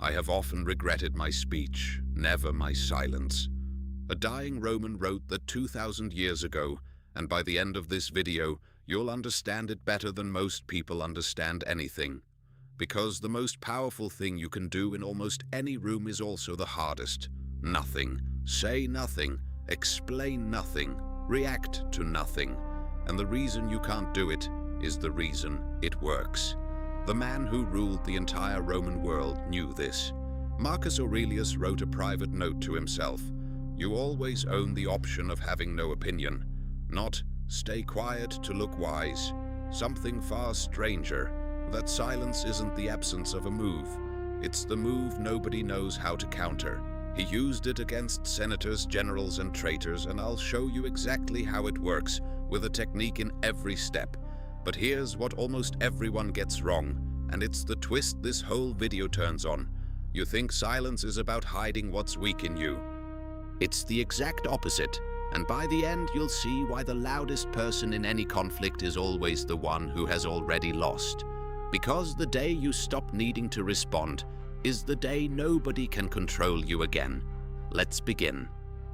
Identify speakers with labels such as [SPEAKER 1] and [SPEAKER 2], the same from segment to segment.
[SPEAKER 1] I have often regretted my speech, never my silence. A dying Roman wrote that 2,000 years ago, and by the end of this video, you'll understand it better than most people understand anything. Because the most powerful thing you can do in almost any room is also the hardest. Nothing. Say nothing. Explain nothing. React to nothing. And the reason you can't do it is the reason it works. The man who ruled the entire Roman world knew this. Marcus Aurelius wrote a private note to himself. You always own the option of having no opinion. Not, stay quiet to look wise. Something far stranger, that silence isn't the absence of a move. It's the move nobody knows how to counter. He used it against senators, generals, and traitors, and I'll show you exactly how it works, with a technique in every step. But here's what almost everyone gets wrong, and it's the twist this whole video turns on. You think silence is about hiding what's weak in you. It's the exact opposite, and by the end you'll see why the loudest person in any conflict is always the one who has already lost. Because the day you stop needing to respond is the day nobody can control you again. Let's begin.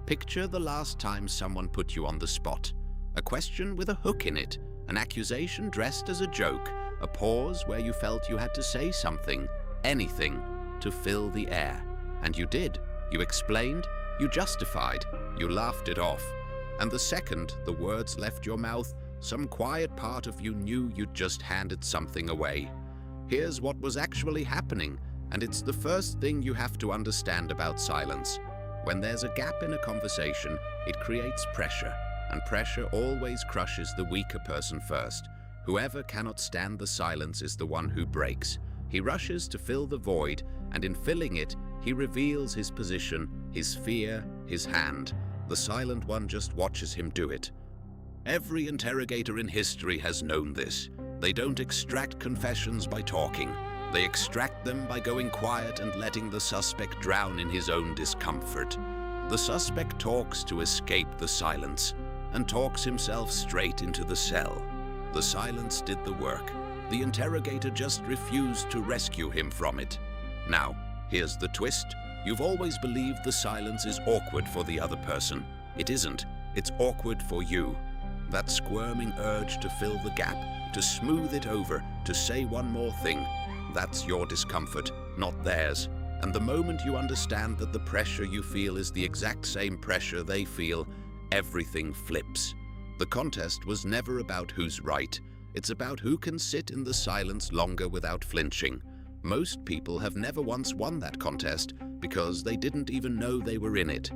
[SPEAKER 1] Picture the last time someone put you on the spot. A question with a hook in it. An accusation dressed as a joke, a pause where you felt you had to say something, anything, to fill the air. And you did. You explained, you justified, you laughed it off. And the second the words left your mouth, some quiet part of you knew you'd just handed something away. Here's what was actually happening, and it's the first thing you have to understand about silence. When there's a gap in a conversation, it creates pressure. And pressure always crushes the weaker person first. Whoever cannot stand the silence is the one who breaks. He rushes to fill the void, and in filling it, he reveals his position, his fear, his hand. The silent one just watches him do it. Every interrogator in history has known this. They don't extract confessions by talking. They extract them by going quiet and letting the suspect drown in his own discomfort. The suspect talks to escape the silence, and talks himself straight into the cell. The silence did the work. The interrogator just refused to rescue him from it. Now, here's the twist. You've always believed the silence is awkward for the other person. It isn't. It's awkward for you. That squirming urge to fill the gap, to smooth it over, to say one more thing, that's your discomfort, not theirs. And the moment you understand that the pressure you feel is the exact same pressure they feel, everything flips. The contest was never about who's right. It's about who can sit in the silence longer without flinching. Most people have never once won that contest because they didn't even know they were in it.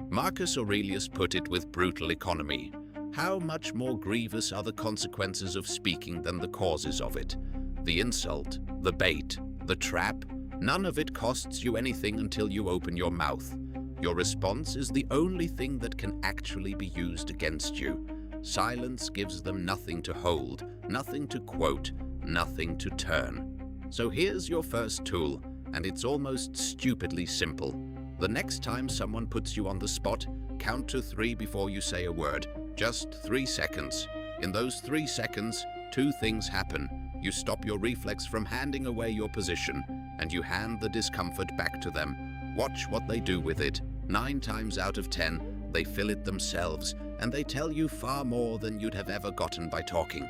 [SPEAKER 1] Marcus Aurelius put it with brutal economy. How much more grievous are the consequences of speaking than the causes of it? The insult, the bait, the trap, none of it costs you anything until you open your mouth. Your response is the only thing that can actually be used against you. Silence gives them nothing to hold, nothing to quote, nothing to turn. So here's your first tool, and it's almost stupidly simple. The next time someone puts you on the spot, count to 3 before you say a word. Just 3 seconds. In those 3 seconds, 2 things happen. You stop your reflex from handing away your position, and you hand the discomfort back to them. Watch what they do with it. 9 times out of 10, they fill it themselves, and they tell you far more than you'd have ever gotten by talking.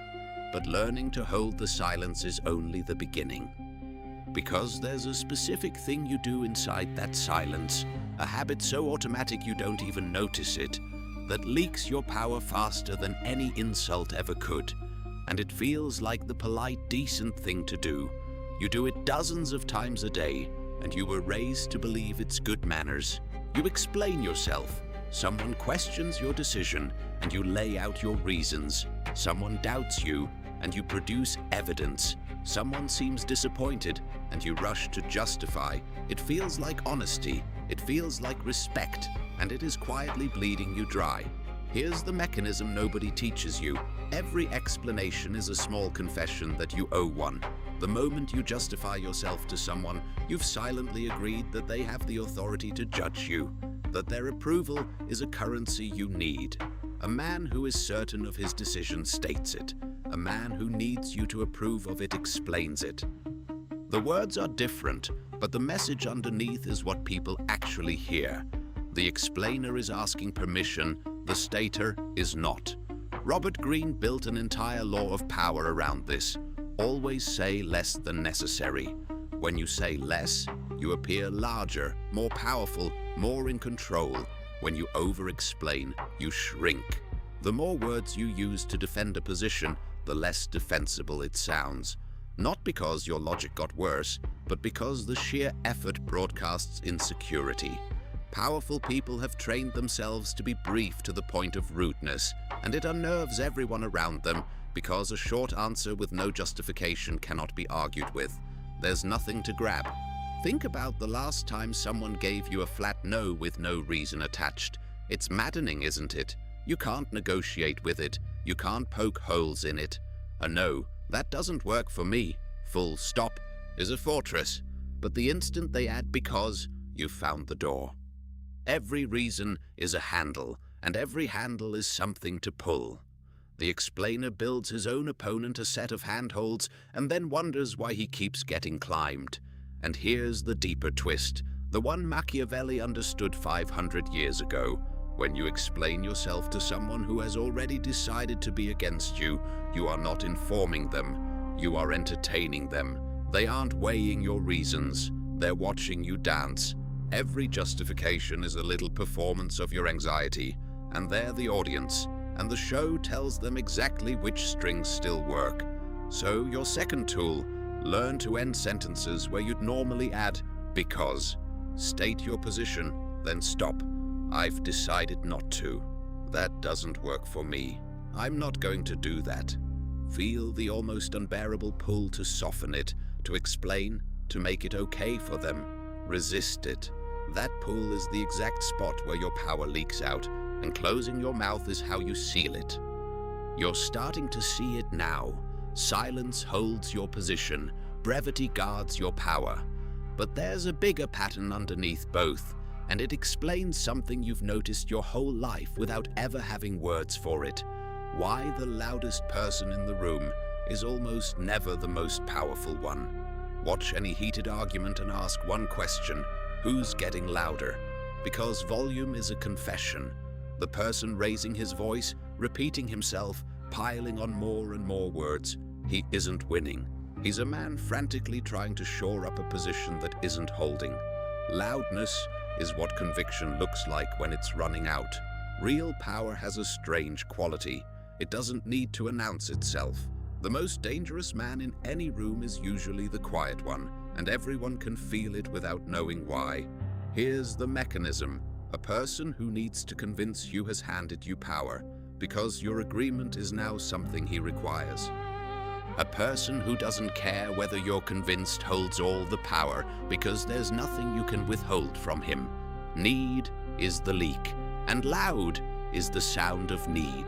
[SPEAKER 1] But learning to hold the silence is only the beginning. Because there's a specific thing you do inside that silence, a habit so automatic you don't even notice it, that leaks your power faster than any insult ever could. And it feels like the polite, decent thing to do. You do it dozens of times a day, and you were raised to believe it's good manners. You explain yourself. Someone questions your decision, and you lay out your reasons. Someone doubts you, and you produce evidence. Someone seems disappointed, and you rush to justify. It feels like honesty. It feels like respect, and it is quietly bleeding you dry. Here's the mechanism nobody teaches you. Every explanation is a small confession that you owe one. The moment you justify yourself to someone, you've silently agreed that they have the authority to judge you, that their approval is a currency you need. A man who is certain of his decision states it. A man who needs you to approve of it explains it. The words are different, But the message underneath is what people actually hear. The explainer is asking permission, the stater is not. Robert Greene built an entire law of power around this. Always say less than necessary. When you say less, you appear larger, more powerful, more in control. When you over-explain, you shrink. The more words you use to defend a position, the less defensible it sounds. Not because your logic got worse, but because the sheer effort broadcasts insecurity. Powerful people have trained themselves to be brief to the point of rudeness, and it unnerves everyone around them because a short answer with no justification cannot be argued with. There's nothing to grab. Think about the last time someone gave you a flat no with no reason attached. It's maddening, isn't it? You can't negotiate with it. You can't poke holes in it. A no, that doesn't work for me, full stop, is a fortress. But the instant they add because, you've found the door. Every reason is a handle, and every handle is something to pull. The explainer builds his own opponent a set of handholds and then wonders why he keeps getting climbed. And here's the deeper twist, the one Machiavelli understood 500 years ago. When you explain yourself to someone who has already decided to be against you, you are not informing them, you are entertaining them. They aren't weighing your reasons, they're watching you dance. Every justification is a little performance of your anxiety, and they're the audience, and the show tells them exactly which strings still work. So your second tool, learn to end sentences where you'd normally add because. State your position, then stop. I've decided not to. That doesn't work for me. I'm not going to do that. Feel the almost unbearable pull to soften it, to explain, to make it okay for them. Resist it. That pull is the exact spot where your power leaks out, and closing your mouth is how you seal it. You're starting to see it now. Silence holds your position. Brevity guards your power. But there's a bigger pattern underneath both, and it explains something you've noticed your whole life without ever having words for it. Why the loudest person in the room is almost never the most powerful one. Watch any heated argument and ask one question: who's getting louder? Because volume is a confession. The person raising his voice, repeating himself, piling on more and more words, he isn't winning. He's a man frantically trying to shore up a position that isn't holding. Loudness is what conviction looks like when it's running out. Real power has a strange quality. It doesn't need to announce itself. The most dangerous man in any room is usually the quiet one, and everyone can feel it without knowing why. Here's the mechanism. A person who needs to convince you has handed you power, because your agreement is now something he requires. A person who doesn't care whether you're convinced holds all the power, because there's nothing you can withhold from him. Need is the leak, and loud is the sound of need.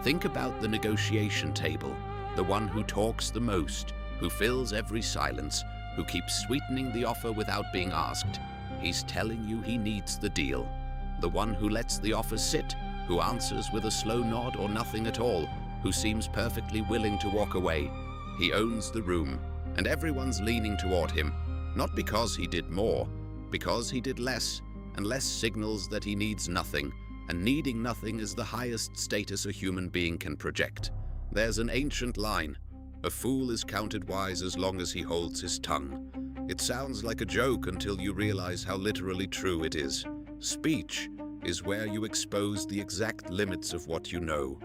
[SPEAKER 1] Think about the negotiation table, the one who talks the most, who fills every silence, who keeps sweetening the offer without being asked. He's telling you he needs the deal. The one who lets the offer sit, who answers with a slow nod or nothing at all, who seems perfectly willing to walk away. He owns the room, and everyone's leaning toward him, not because he did more, because he did less, and less signals that he needs nothing, and needing nothing is the highest status a human being can project. There's an ancient line: a fool is counted wise as long as he holds his tongue. It sounds like a joke until you realize how literally true it is. Speech is where you expose the exact limits of what you know.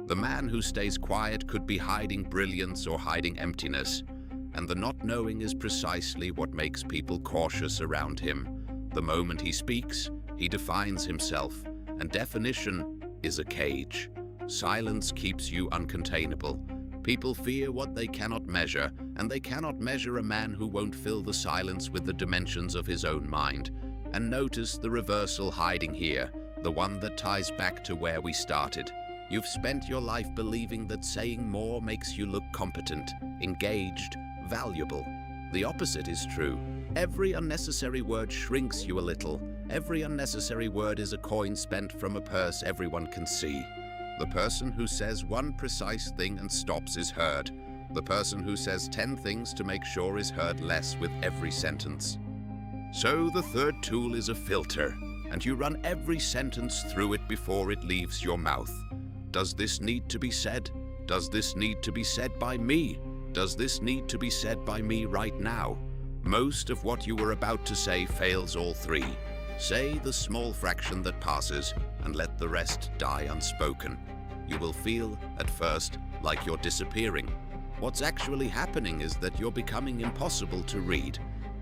[SPEAKER 1] The man who stays quiet could be hiding brilliance or hiding emptiness, and the not knowing is precisely what makes people cautious around him. The moment he speaks, he defines himself, and definition is a cage. Silence keeps you uncontainable. People fear what they cannot measure, and they cannot measure a man who won't fill the silence with the dimensions of his own mind. And notice the reversal hiding here, the one that ties back to where we started. You've spent your life believing that saying more makes you look competent, engaged, valuable. The opposite is true. Every unnecessary word shrinks you a little. Every unnecessary word is a coin spent from a purse everyone can see. The person who says one precise thing and stops is heard. The person who says 10 things to make sure is heard less with every sentence. So the third tool is a filter, and you run every sentence through it before it leaves your mouth. Does this need to be said? Does this need to be said by me? Does this need to be said by me right now? Most of what you were about to say fails all three. Say the small fraction that passes and let the rest die unspoken. You will feel, at first, like you're disappearing. What's actually happening is that you're becoming impossible to read,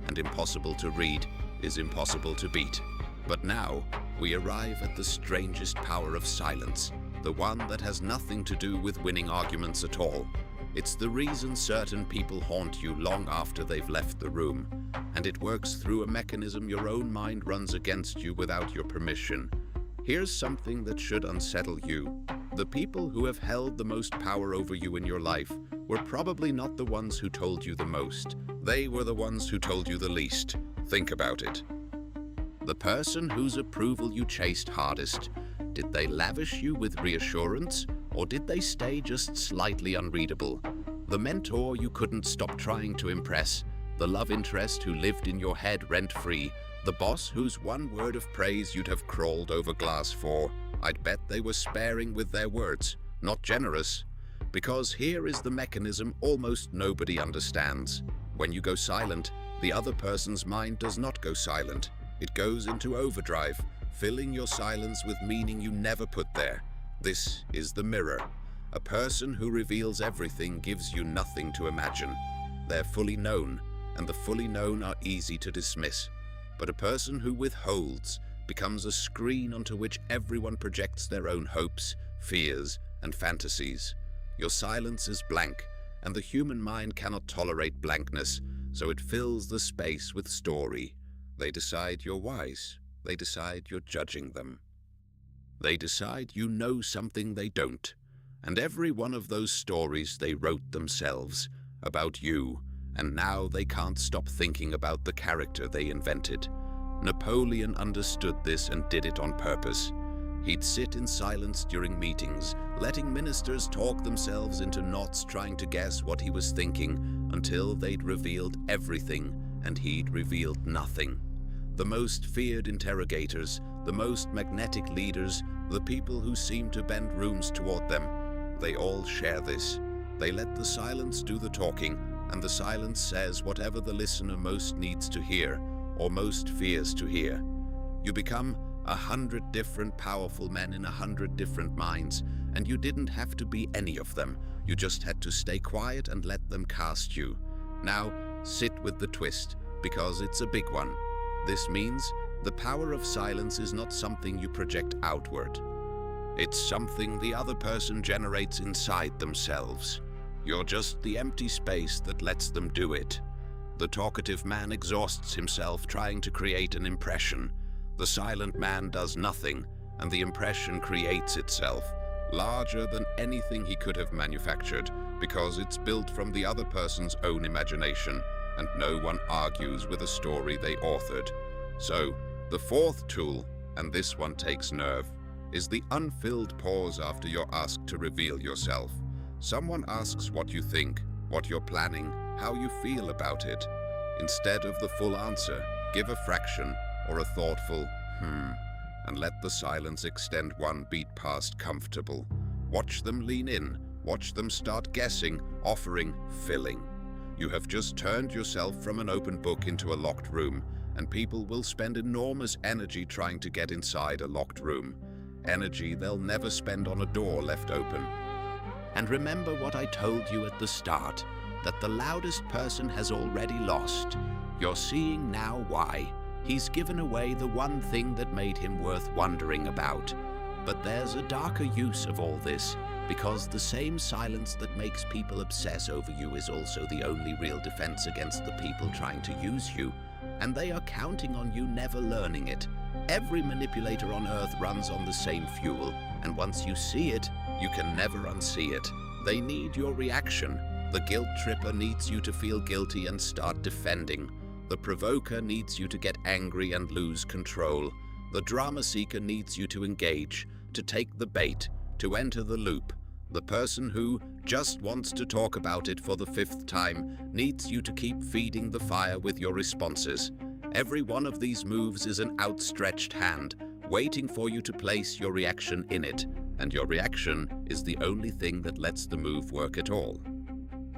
[SPEAKER 1] and impossible to read is impossible to beat. But now, we arrive at the strangest power of silence, the one that has nothing to do with winning arguments at all. It's the reason certain people haunt you long after they've left the room, and it works through a mechanism your own mind runs against you without your permission. Here's something that should unsettle you. The people who have held the most power over you in your life were probably not the ones who told you the most. They were the ones who told you the least. Think about it. The person whose approval you chased hardest, did they lavish you with reassurance, or did they stay just slightly unreadable? The mentor you couldn't stop trying to impress, the love interest who lived in your head rent-free, the boss whose one word of praise you'd have crawled over glass for, I'd bet they were sparing with their words, not generous. Because here is the mechanism almost nobody understands. When you go silent, the other person's mind does not go silent. It goes into overdrive, filling your silence with meaning you never put there. This is the mirror. A person who reveals everything gives you nothing to imagine. They're fully known, and the fully known are easy to dismiss. But a person who withholds becomes a screen onto which everyone projects their own hopes, fears, and fantasies. Your silence is blank, and the human mind cannot tolerate blankness, so it fills the space with story. They decide you're wise. They decide you're judging them. They decide you know something they don't. And every one of those stories they wrote themselves, about you, and now they can't stop thinking about the character they invented. Napoleon understood this and did it on purpose. He'd sit in silence during meetings, letting ministers talk themselves into knots trying to guess what he was thinking until they'd revealed everything and he'd revealed nothing. The most feared interrogators, the most magnetic leaders, the people who seem to bend rooms toward them, they all share this. They let the silence do the talking, and the silence says whatever the listener most needs to hear, or most fears to hear. You become 100 different powerful men in 100 different minds, and you didn't have to be any of them. You just had to stay quiet and let them cast you. Now, sit with the twist, because it's a big one. This means the power of silence is not something you project outward. It's something the other person generates inside themselves. You're just the empty space that lets them do it. The talkative man exhausts himself trying to create an impression. The silent man does nothing, and the impression creates itself, larger than anything he could have manufactured, because it's built from the other person's own imagination, and no one argues with a story they authored. So, the fourth tool, and this one takes nerve, is the unfilled pause after you're asked to reveal yourself. Someone asks what you think, what you're planning, how you feel about it. Instead of the full answer, give a fraction or a thoughtful and let the silence extend one beat past comfortable. Watch them lean in, watch them start guessing, offering, filling. You have just turned yourself from an open book into a locked room, and people will spend enormous energy trying to get inside a locked room. Energy they'll never spend on a door left open. And remember what I told you at the start, that the loudest person has already lost. You're seeing now why. He's given away the one thing that made him worth wondering about. But there's a darker use of all this, because the same silence that makes people obsess over you is also the only real defense against the people trying to use you, and they are counting on you never learning it. Every manipulator on Earth runs on the same fuel, and once you see it, you can never unsee it. They need your reaction. The guilt tripper needs you to feel guilty and start defending. The provoker needs you to get angry and lose control. The drama seeker needs you to engage, to take the bait, to enter the loop. The person who just wants to talk about it for the 5th time needs you to keep feeding the fire with your responses. Every one of these moves is an outstretched hand, waiting for you to place your reaction in it, and your reaction is the only thing that lets the move work at all.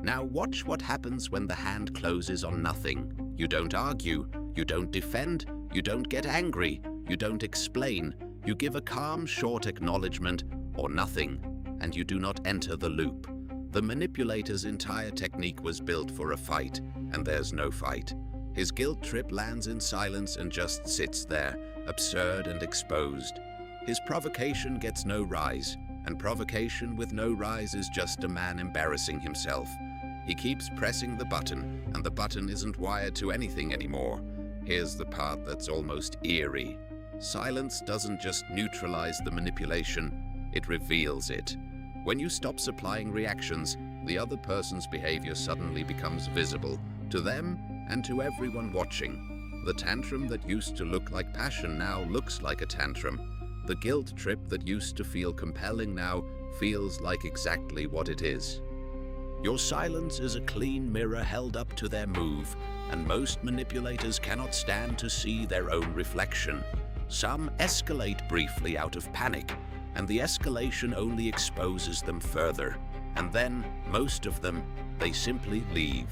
[SPEAKER 1] Now watch what happens when the hand closes on nothing. You don't argue, you don't defend, you don't get angry, you don't explain, you give a calm, short acknowledgement or nothing, and you do not enter the loop. The manipulator's entire technique was built for a fight, and there's no fight. His guilt trip lands in silence and just sits there, absurd and exposed. His provocation gets no rise, and provocation with no rise is just a man embarrassing himself. He keeps pressing the button, and the button isn't wired to anything anymore. Here's the part that's almost eerie. Silence doesn't just neutralize the manipulation, it reveals it. When you stop supplying reactions, the other person's behavior suddenly becomes visible, to them and to everyone watching. The tantrum that used to look like passion now looks like a tantrum. The guilt trip that used to feel compelling now feels like exactly what it is. Your silence is a clean mirror held up to their move, and most manipulators cannot stand to see their own reflection. Some escalate briefly out of panic, and the escalation only exposes them further. And then, most of them, they simply leave.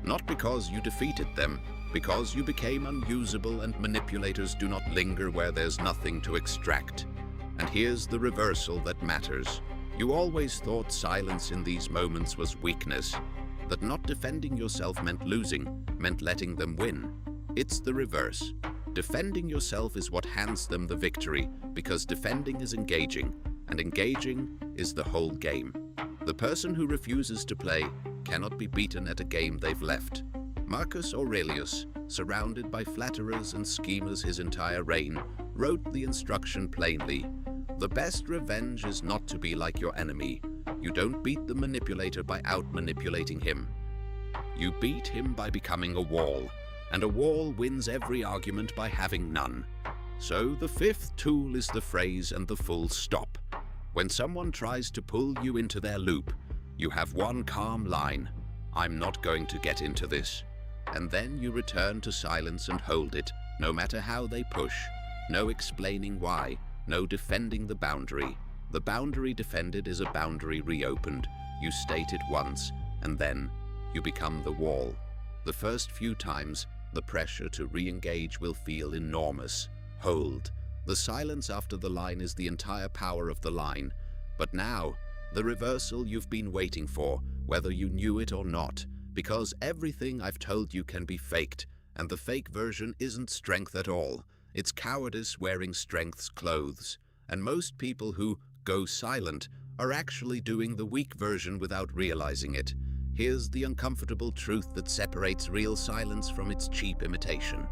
[SPEAKER 1] Not because you defeated them, because you became unusable, and manipulators do not linger where there's nothing to extract. And here's the reversal that matters. You always thought silence in these moments was weakness, that not defending yourself meant losing, meant letting them win. It's the reverse. Defending yourself is what hands them the victory, because defending is engaging, and engaging is the whole game. The person who refuses to play cannot be beaten at a game they've left. Marcus Aurelius, surrounded by flatterers and schemers his entire reign, wrote the instruction plainly. The best revenge is not to be like your enemy. You don't beat the manipulator by out-manipulating him. You beat him by becoming a wall, and a wall wins every argument by having none. So the 5th tool is the phrase and the full stop. When someone tries to pull you into their loop, you have one calm line: I'm not going to get into this. And then you return to silence and hold it, no matter how they push. No explaining why, no defending the boundary. The boundary defended is a boundary reopened. You state it once, and then you become the wall. The first few times, the pressure to re-engage will feel enormous. Hold. The silence after the line is the entire power of the line. But now, the reversal you've been waiting for, whether you knew it or not, because everything I've told you can be faked, and the fake version isn't strength at all. It's cowardice wearing strength's clothes. And most people who go silent are actually doing the weak version without realizing it. Here's the uncomfortable truth that separates real silence from its cheap imitation.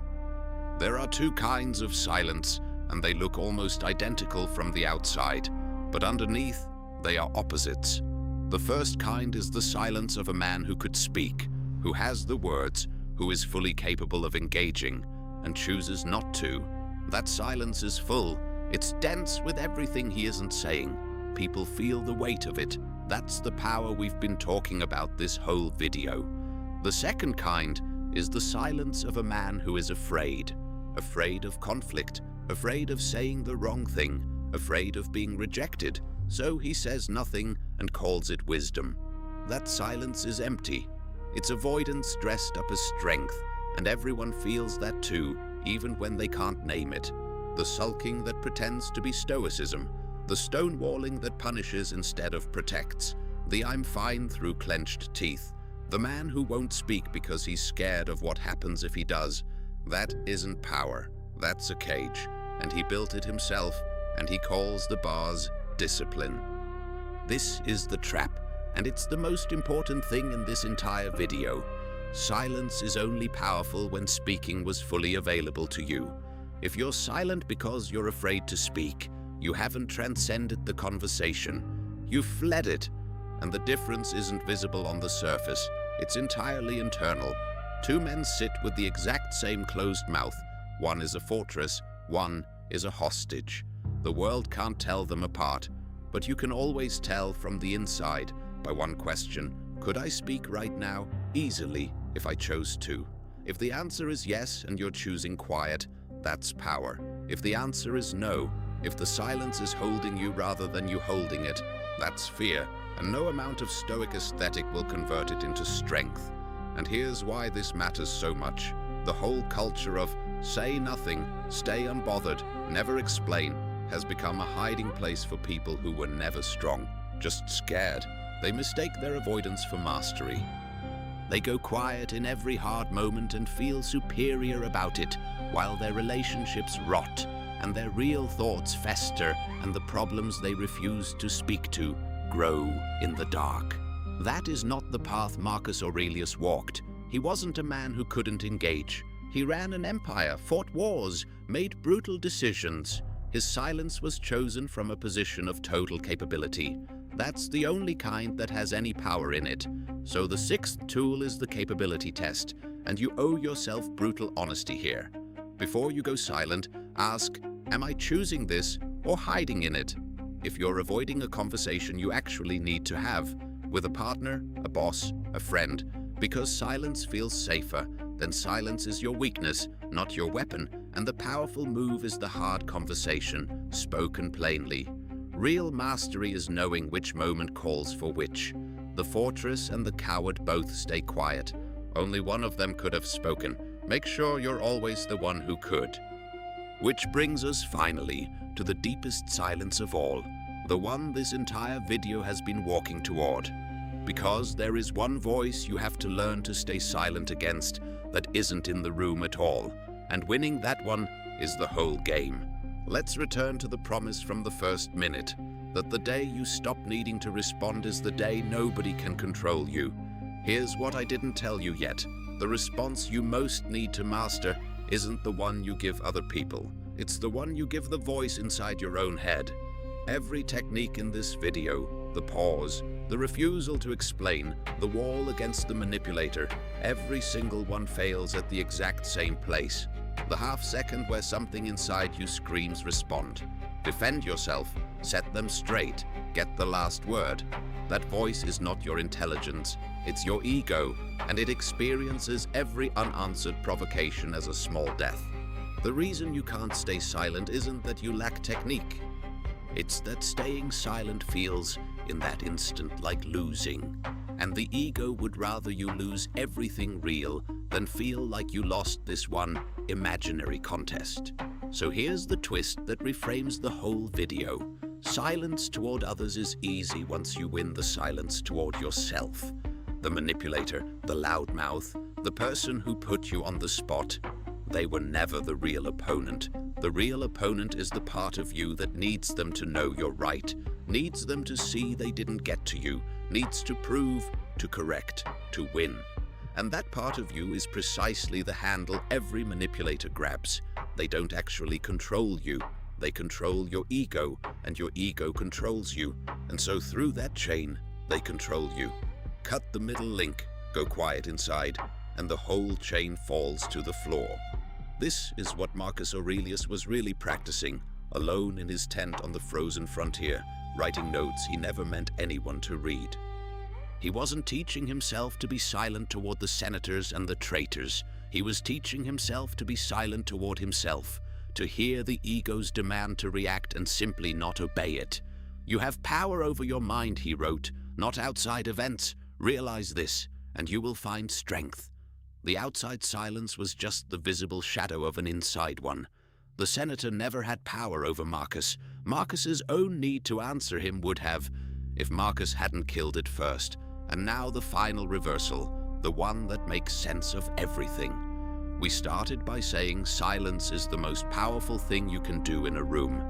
[SPEAKER 1] There are two kinds of silence, and they look almost identical from the outside, but underneath, they are opposites. The first kind is the silence of a man who could speak, who has the words, who is fully capable of engaging, and chooses not to. That silence is full. It's dense with everything he isn't saying. People feel the weight of it. That's the power we've been talking about this whole video. The second kind is the silence of a man who is afraid. Afraid of conflict, afraid of saying the wrong thing, afraid of being rejected. So he says nothing and calls it wisdom. That silence is empty. It's avoidance dressed up as strength, and everyone feels that too, even when they can't name it. The sulking that pretends to be stoicism, the stonewalling that punishes instead of protects, the I'm fine through clenched teeth, the man who won't speak because he's scared of what happens if he does. That isn't power, that's a cage, and he built it himself, and he calls the bars discipline. This is the trap, and it's the most important thing in this entire video. Silence is only powerful when speaking was fully available to you. If you're silent because you're afraid to speak, you haven't transcended the conversation. You've fled it, and the difference isn't visible on the surface. It's entirely internal. Two men sit with the exact same closed mouth. One is a fortress, one is a hostage. The world can't tell them apart, but you can always tell from the inside by one question: could I speak right now, easily, if I chose to? If the answer is yes and you're choosing quiet, that's power. If the answer is no, if the silence is holding you rather than you holding it, that's fear, and no amount of Stoic aesthetic will convert it into strength. And here's why this matters so much. The whole culture of say nothing, stay unbothered, never explain, has become a hiding place for people who were never strong, just scared. They mistake their avoidance for mastery. They go quiet in every hard moment and feel superior about it, while their relationships rot, and their real thoughts fester, and the problems they refuse to speak to grow in the dark. That is not the path Marcus Aurelius walked. He wasn't a man who couldn't engage. He ran an empire, fought wars, made brutal decisions. His silence was chosen from a position of total capability. That's the only kind that has any power in it. So the sixth tool is the capability test, and you owe yourself brutal honesty here. Before you go silent, ask, am I choosing this or hiding in it? If you're avoiding a conversation you actually need to have, with a partner, a boss, a friend, because silence feels safer, then silence is your weakness, not your weapon, and the powerful move is the hard conversation, spoken plainly. Real mastery is knowing which moment calls for which. The fortress and the coward both stay quiet. Only one of them could have spoken. Make sure you're always the one who could. Which brings us finally to the deepest silence of all, the one this entire video has been walking toward. Because there is one voice you have to learn to stay silent against that isn't in the room at all, and winning that one is the whole game. Let's return to the promise from the first minute, that the day you stop needing to respond is the day nobody can control you. Here's what I didn't tell you yet. The response you most need to master isn't the one you give other people. It's the one you give the voice inside your own head. Every technique in this video, the pause, the refusal to explain, the wall against the manipulator, every single one fails at the exact same place. The half second where something inside you screams respond. Defend yourself, set them straight, get the last word. That voice is not your intelligence, it's your ego, and it experiences every unanswered provocation as a small death. The reason you can't stay silent isn't that you lack technique. It's that staying silent feels, in that instant, like losing. And the ego would rather you lose everything real than feel like you lost this one imaginary contest. So here's the twist that reframes the whole video. Silence toward others is easy once you win the silence toward yourself. The manipulator, the loudmouth, the person who put you on the spot, they were never the real opponent. The real opponent is the part of you that needs them to know you're right, needs them to see they didn't get to you, needs to prove, to correct, to win. And that part of you is precisely the handle every manipulator grabs. They don't actually control you. They control your ego, and your ego controls you. And so through that chain, they control you. Cut the middle link, go quiet inside, and the whole chain falls to the floor. This is what Marcus Aurelius was really practicing, alone in his tent on the frozen frontier, writing notes he never meant anyone to read. He wasn't teaching himself to be silent toward the senators and the traitors. He was teaching himself to be silent toward himself, to hear the ego's demand to react and simply not obey it. You have power over your mind, he wrote, not outside events. Realize this, and you will find strength. The outside silence was just the visible shadow of an inside one. The senator never had power over Marcus. Marcus's own need to answer him would have, if Marcus hadn't killed it first. And now the final reversal, the one that makes sense of everything. We started by saying silence is the most powerful thing you can do in a room.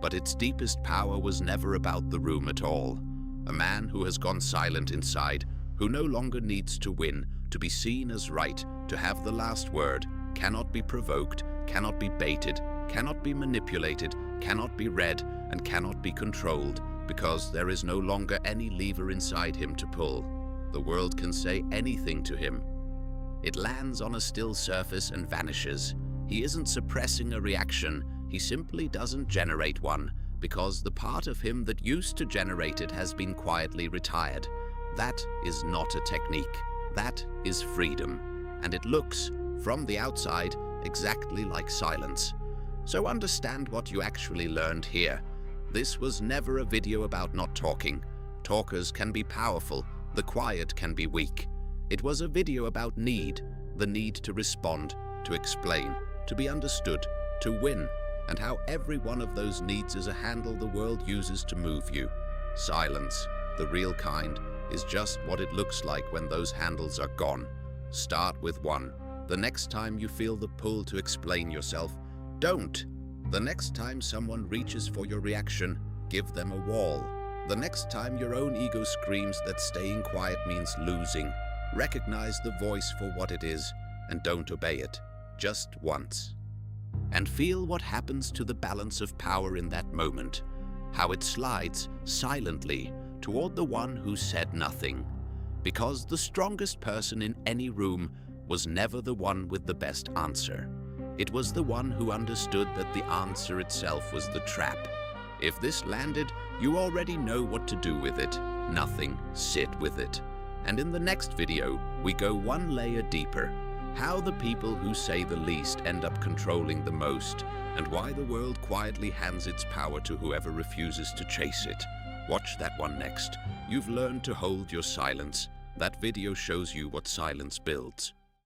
[SPEAKER 1] But its deepest power was never about the room at all. A man who has gone silent inside, who no longer needs to win, to be seen as right, to have the last word, cannot be provoked, cannot be baited, cannot be manipulated, cannot be read, and cannot be controlled, because there is no longer any lever inside him to pull. The world can say anything to him. It lands on a still surface and vanishes. He isn't suppressing a reaction, he simply doesn't generate one, because the part of him that used to generate it has been quietly retired. That is not a technique. That is freedom. And it looks, from the outside, exactly like silence. So understand what you actually learned here. This was never a video about not talking. Talkers can be powerful. The quiet can be weak. It was a video about need, the need to respond, to explain, to be understood, to win, and how every one of those needs is a handle the world uses to move you. Silence, the real kind, is just what it looks like when those handles are gone. Start with one. The next time you feel the pull to explain yourself, don't. The next time someone reaches for your reaction, give them a wall. The next time your own ego screams that staying quiet means losing, recognize the voice for what it is and don't obey it, just once. And feel what happens to the balance of power in that moment, how it slides silently toward the one who said nothing. Because the strongest person in any room was never the one with the best answer. It was the one who understood that the answer itself was the trap. If this landed, you already know what to do with it. Nothing, sit with it. And in the next video, we go one layer deeper. How the people who say the least end up controlling the most, and why the world quietly hands its power to whoever refuses to chase it. Watch that one next. You've learned to hold your silence. That video shows you what silence builds.